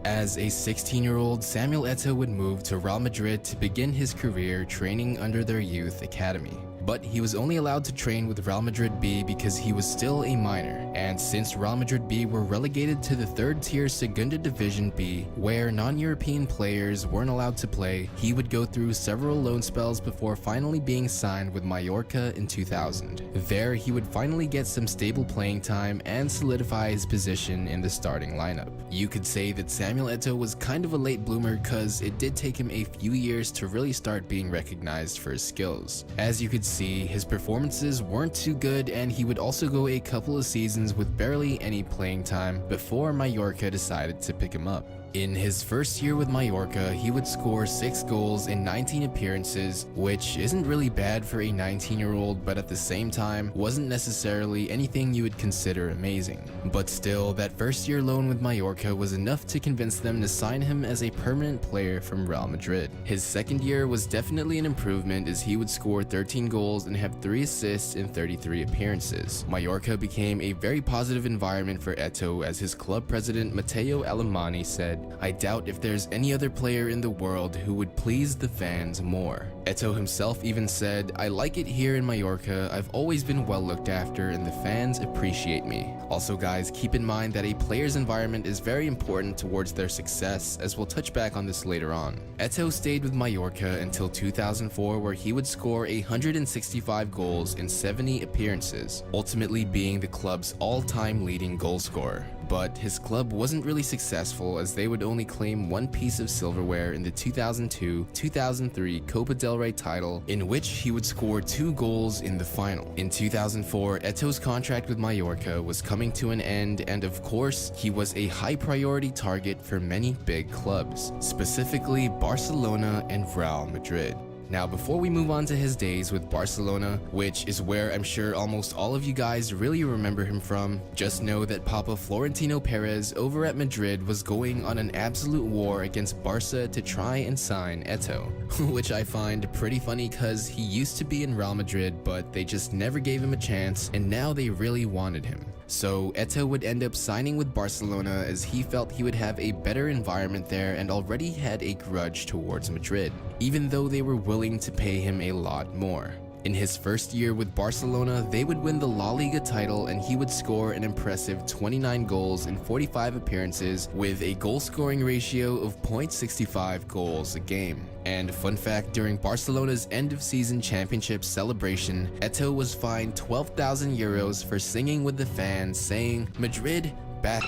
As a 16-year-old, Samuel Eto'o would move to Real Madrid to begin his career training under their youth academy. But he was only allowed to train with Real Madrid B because he was still a minor, and since Real Madrid B were relegated to the third-tier Segunda Division B, where non-European players weren't allowed to play, he would go through several loan spells before finally being signed with Mallorca in 2000. There, he would finally get some stable playing time and solidify his position in the starting lineup. You could say that Samuel Eto'o was kind of a late bloomer cause it did take him a few years to really start being recognized for his skills. As you could see, his performances weren't too good, and he would also go a couple of seasons with barely any playing time before Mallorca decided to pick him up. In his first year with Mallorca, he would score 6 goals in 19 appearances, which isn't really bad for a 19-year-old, but at the same time, wasn't necessarily anything you would consider amazing. But still, that first year loan with Mallorca was enough to convince them to sign him as a permanent player from Real Madrid. His second year was definitely an improvement as he would score 13 goals and have 3 assists in 33 appearances. Mallorca became a very positive environment for Eto'o, as his club president Matteo Alemany said, "I doubt if there's any other player in the world who would please the fans more." Eto'o himself even said, "I like it here in Mallorca, I've always been well looked after and the fans appreciate me." Also guys, keep in mind that a player's environment is very important towards their success, as we'll touch back on this later on. Eto'o stayed with Mallorca until 2004, where he would score 165 goals in 70 appearances, ultimately being the club's all-time leading goal scorer. But his club wasn't really successful, as they would only claim one piece of silverware in the 2002-2003 Copa del Rey title, in which he would score 2 goals in the final. In 2004, Eto'o's contract with Mallorca was coming to an end, and of course, he was a high priority target for many big clubs, specifically Barcelona and Real Madrid. Now, before we move on to his days with Barcelona, which is where I'm sure almost all of you guys really remember him from, just know that Papa Florentino Perez over at Madrid was going on an absolute war against Barca to try and sign Eto'o, which I find pretty funny cause he used to be in Real Madrid, but they just never gave him a chance, and now they really wanted him. So Eto'o would end up signing with Barcelona as he felt he would have a better environment there and already had a grudge towards Madrid, even though they were willing to pay him a lot more. In his first year with Barcelona, they would win the La Liga title and he would score an impressive 29 goals in 45 appearances with a goal-scoring ratio of 0.65 goals a game. And fun fact, during Barcelona's end-of-season championship celebration, Eto'o was fined 12,000 euros for singing with the fans saying, "Madrid, back,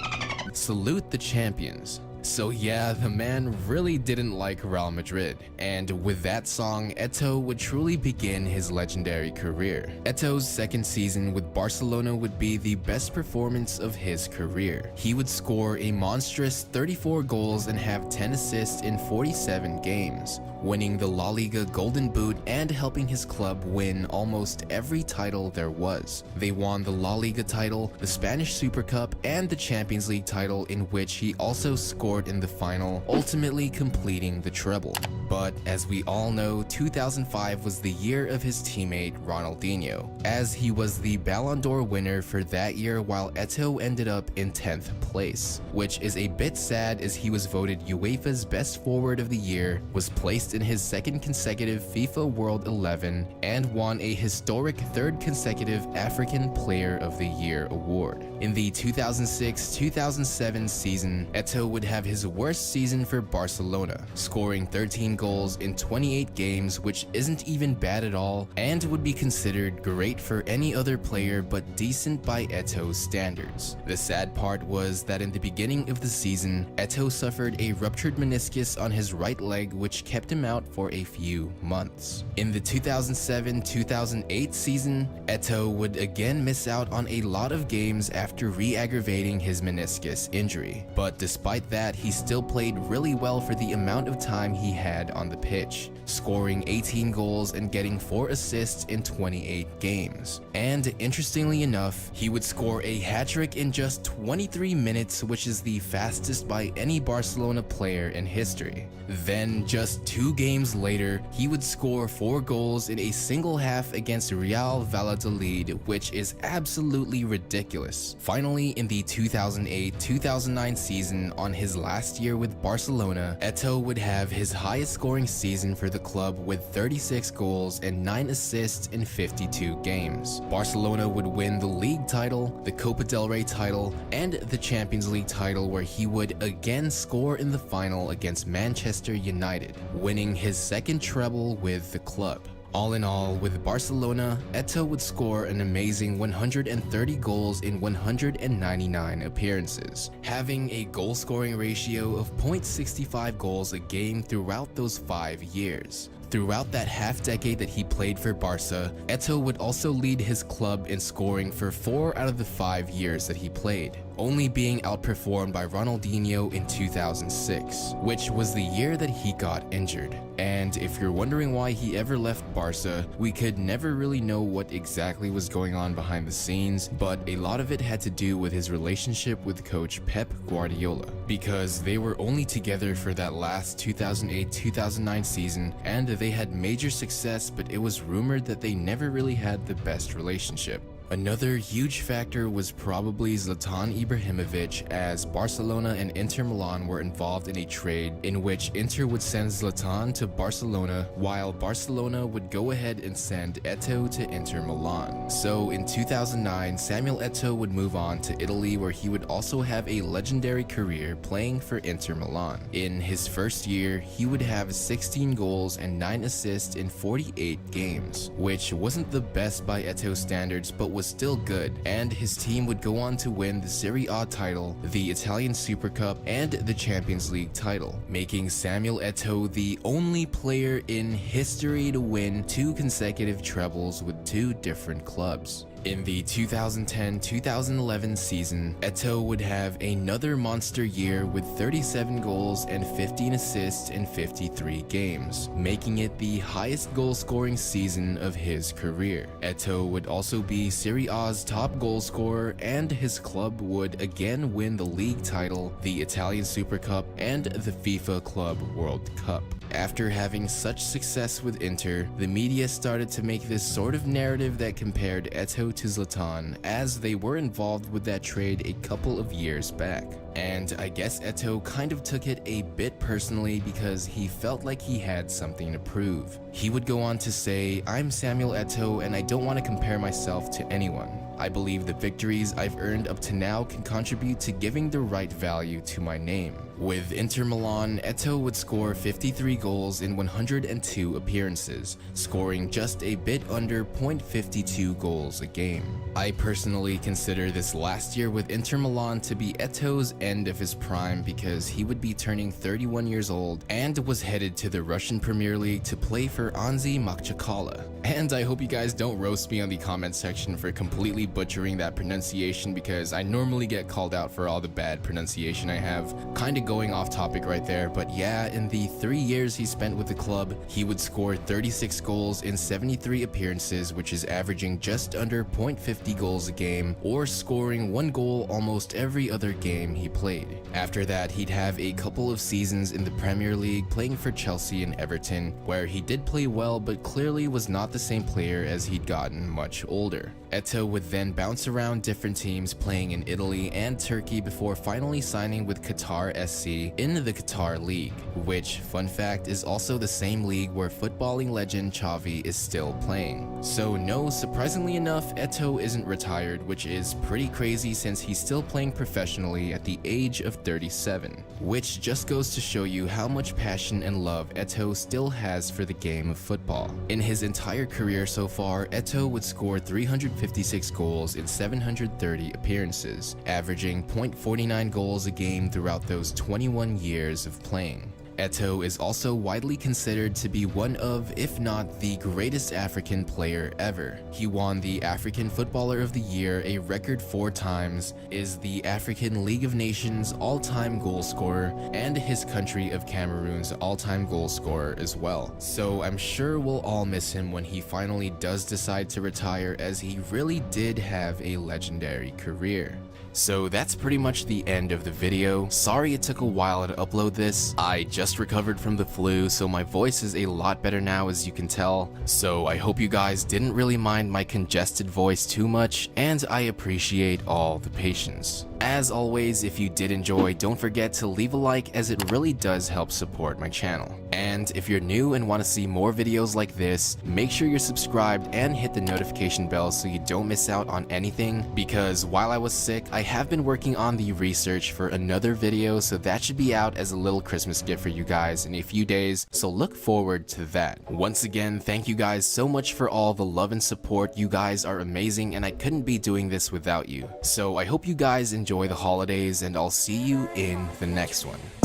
salute the champions." So yeah, the man really didn't like Real Madrid, and with that song, Eto'o would truly begin his legendary career. Eto'o's second season with Barcelona would be the best performance of his career. He would score a monstrous 34 goals and have 10 assists in 47 games, winning the La Liga Golden Boot and helping his club win almost every title there was. They won the La Liga title, the Spanish Super Cup, and the Champions League title, in which he also scored in the final, ultimately completing the treble. But as we all know, 2005 was the year of his teammate Ronaldinho, as he was the Ballon d'Or winner for that year, while Eto'o ended up in 10th place, which is a bit sad as he was voted UEFA's best forward of the year, was placed in his second consecutive FIFA World 11, and won a historic third consecutive African Player of the Year award. In the 2006-2007 season, Eto'o would have his worst season for Barcelona, scoring 13 goals in 28 games, which isn't even bad at all, and would be considered great for any other player but decent by Eto'o's standards. The sad part was that in the beginning of the season, Eto'o suffered a ruptured meniscus on his right leg, which kept him out for a few months. In the 2007-2008 season, Eto'o would again miss out on a lot of games after re-aggravating his meniscus injury, but despite that, he still played really well for the amount of time he had on the pitch. scoring 18 goals and getting 4 assists in 28 games. And interestingly enough, he would score a hat-trick in just 23 minutes, which is the fastest by any Barcelona player in history. Then, just 2 games later, he would score 4 goals in a single half against Real Valladolid, which is absolutely ridiculous. Finally, in the 2008-2009 season, on his last year with Barcelona, Eto'o would have his highest scoring season for the club with 36 goals and 9 assists in 52 games. Barcelona would win the league title, the Copa del Rey title, and the Champions League title, where he would again score in the final against Manchester United, winning his second treble with the club. All in all, with Barcelona, Eto'o would score an amazing 130 goals in 199 appearances, having a goal-scoring ratio of 0.65 goals a game throughout those 5 years. Throughout that half-decade that he played for Barca, Eto'o would also lead his club in scoring for 4 out of the 5 years that he played, only being outperformed by Ronaldinho in 2006, which was the year that he got injured. And if you're wondering why he ever left Barca, we could never really know what exactly was going on behind the scenes, but a lot of it had to do with his relationship with coach Pep Guardiola, because they were only together for that last 2008-2009 season, and they had major success, but it was rumored that they never really had the best relationship. Another huge factor was probably Zlatan Ibrahimovic, as Barcelona and Inter Milan were involved in a trade in which Inter would send Zlatan to Barcelona, while Barcelona would go ahead and send Eto'o to Inter Milan. So in 2009, Samuel Eto'o would move on to Italy, where he would also have a legendary career playing for Inter Milan. In his first year, he would have 16 goals and 9 assists in 48 games, which wasn't the best by Eto'o standards, but was still good, and his team would go on to win the Serie A title, the Italian Super Cup, and the Champions League title, making Samuel Eto'o the only player in history to win 2 consecutive trebles with 2 different clubs. In the 2010-2011 season, Eto'o would have another monster year with 37 goals and 15 assists in 53 games, making it the highest goal-scoring season of his career. Eto'o would also be Serie A's top goal scorer, and his club would again win the league title, the Italian Super Cup, and the FIFA Club World Cup. After having such success with Inter, the media started to make this sort of narrative that compared Eto'o to Zlatan, as they were involved with that trade a couple of years back. And I guess Eto'o kind of took it a bit personally because he felt like he had something to prove. He would go on to say, "I'm Samuel Eto'o and I don't want to compare myself to anyone. I believe the victories I've earned up to now can contribute to giving the right value to my name." With Inter Milan, Eto'o would score 53 goals in 102 appearances, scoring just a bit under 0.52 goals a game. I personally consider this last year with Inter Milan to be Eto'o's end of his prime, because he would be turning 31 years old and was headed to the Russian Premier League to play for Anzi Makhachelia. And I hope you guys don't roast me on the comment section for completely butchering that pronunciation, because I normally get called out for all the bad pronunciation I have. Kinda going off topic right there, but yeah, in the 3 years he spent with the club, he would score 36 goals in 73 appearances, which is averaging just under 0.50 goals a game, or scoring 1 goal almost every other game he played. After that, he'd have a couple of seasons in the Premier League playing for Chelsea and Everton, where he did play well but clearly was not the same player as he'd gotten much older. Eto'o would then bounce around different teams playing in Italy and Turkey before finally signing with Qatar SC in the Qatar League, which, fun fact, is also the same league where footballing legend Xavi is still playing. So no, surprisingly enough, Eto'o isn't retired, which is pretty crazy since he's still playing professionally at the age of 37, which just goes to show you how much passion and love Eto'o still has for the game of football. In his entire career so far, Eto'o would score 356 goals in 730 appearances, averaging 0.49 goals a game throughout those 21 years of playing. Eto'o is also widely considered to be one of, if not the greatest African player ever. He won the African Footballer of the Year a record 4 times, is the African League of Nations all-time goal scorer, and his country of Cameroon's all-time goal scorer as well. So I'm sure we'll all miss him when he finally does decide to retire, as he really did have a legendary career. So that's pretty much the end of the video. Sorry it took a while to upload this. I just recovered from the flu, so my voice is a lot better now, as you can tell. So I hope you guys didn't really mind my congested voice too much, and I appreciate all the patience. As always, if you did enjoy, don't forget to leave a like, as it really does help support my channel. And if you're new and want to see more videos like this, make sure you're subscribed and hit the notification bell so you don't miss out on anything, because while I was sick, I have been working on the research for another video, so that should be out as a little Christmas gift for you guys in a few days, so look forward to that. Once again, thank you guys so much for all the love and support. You guys are amazing, and I couldn't be doing this without you. So I hope you guys enjoy the holidays, and I'll see you in the next one.